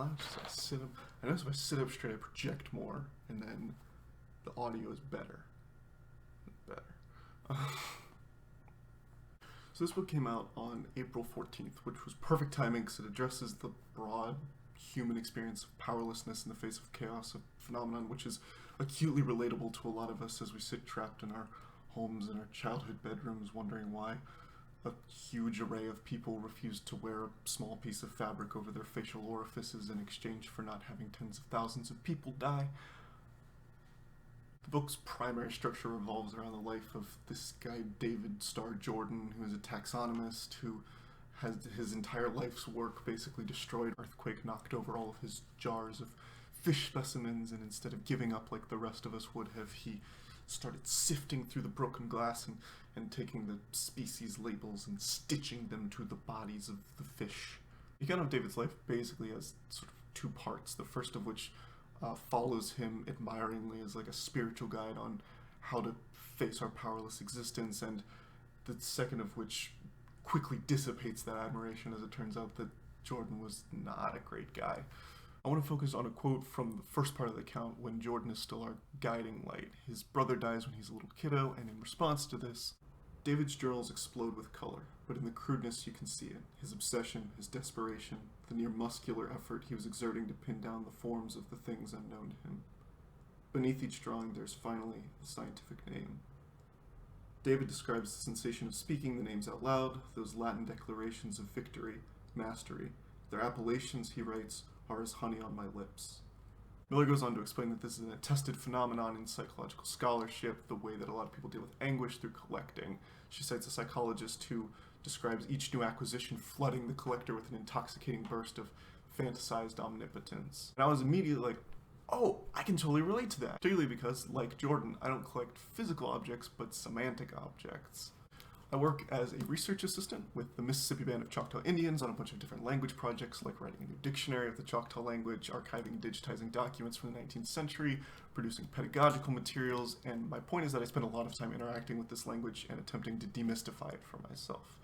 I notice if I sit up straight, I project more, and then the audio is better. So this book came out on April 14th, which was perfect timing because it addresses the broad human experience of powerlessness in the face of chaos, a phenomenon which is acutely relatable to a lot of us as we sit trapped in our homes and our childhood bedrooms wondering why a huge array of people refuse to wear a small piece of fabric over their facial orifices in exchange for not having tens of thousands of people die. The book's primary structure revolves around the life of this guy, David Starr Jordan, who is a taxonomist who has his entire life's work basically destroyed. Earthquake knocked over all of his jars of fish specimens, and instead of giving up like the rest of us would have, he started sifting through the broken glass and taking the species labels and stitching them to the bodies of the fish. The account of David's life basically has sort of two parts, the first of which follows him admiringly as like a spiritual guide on how to face our powerless existence, and the second of which quickly dissipates that admiration as it turns out that Jordan was not a great guy. I want to focus on a quote from the first part of the account when Jordan is still our guiding light. His brother dies when he's a little kiddo, and in response to this, David's journals explode with color, but in the crudeness you can see it. His obsession, his desperation, the near muscular effort he was exerting to pin down the forms of the things unknown to him. Beneath each drawing there's finally the scientific name. David describes the sensation of speaking the names out loud, those Latin declarations of victory, mastery. Their appellations, he writes, are as honey on my lips. Miller goes on to explain that this is an attested phenomenon in psychological scholarship, the way that a lot of people deal with anguish through collecting. She cites a psychologist who describes each new acquisition flooding the collector with an intoxicating burst of fantasized omnipotence. And I was immediately like, oh, I can totally relate to that. Particularly because, like Jordan, I don't collect physical objects, but semantic objects. I work as a research assistant with the Mississippi Band of Choctaw Indians on a bunch of different language projects like writing a new dictionary of the Choctaw language, archiving and digitizing documents from the 19th century, producing pedagogical materials, and my point is that I spend a lot of time interacting with this language and attempting to demystify it for myself.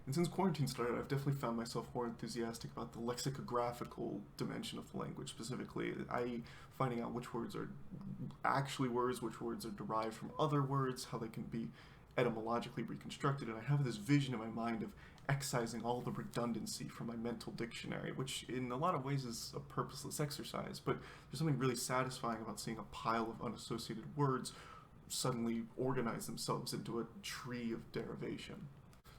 And since quarantine started, I've definitely found myself more enthusiastic about the lexicographical dimension of the language specifically, i.e. finding out which words are actually words, which words are derived from other words, how they can be etymologically reconstructed, and I have this vision in my mind of excising all the redundancy from my mental dictionary, which in a lot of ways is a purposeless exercise, but there's something really satisfying about seeing a pile of unassociated words suddenly organize themselves into a tree of derivation.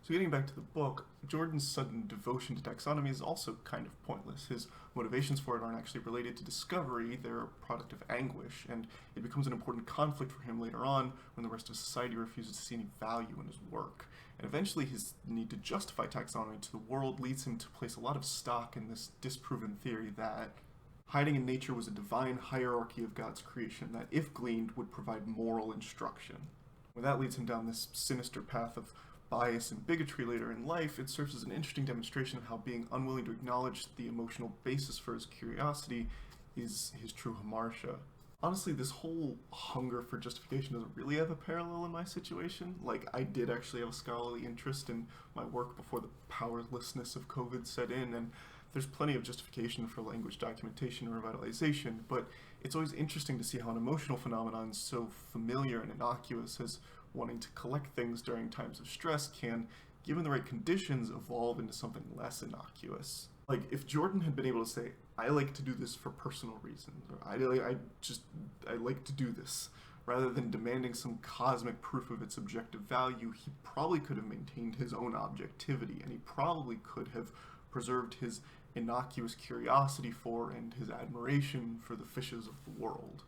So getting back to the book, Jordan's sudden devotion to taxonomy is also kind of pointless. His motivations for it aren't actually related to discovery, they're a product of anguish, and it becomes an important conflict for him later on when the rest of society refuses to see any value in his work. And eventually his need to justify taxonomy to the world leads him to place a lot of stock in this disproven theory that hiding in nature was a divine hierarchy of God's creation that, if gleaned, would provide moral instruction. When that leads him down this sinister path of bias and bigotry later in life, it serves as an interesting demonstration of how being unwilling to acknowledge the emotional basis for his curiosity is his true hamartia. Honestly, this whole hunger for justification doesn't really have a parallel in my situation. Like, I did actually have a scholarly interest in my work before the powerlessness of COVID set in, and there's plenty of justification for language documentation and revitalization, but it's always interesting to see how an emotional phenomenon so familiar and innocuous as wanting to collect things during times of stress can, given the right conditions, evolve into something less innocuous. Like, if Jordan had been able to say, I like to do this for personal reasons, or I like to do this, rather than demanding some cosmic proof of its objective value, he probably could have maintained his own objectivity, and he probably could have preserved his innocuous curiosity for and his admiration for the fishes of the world.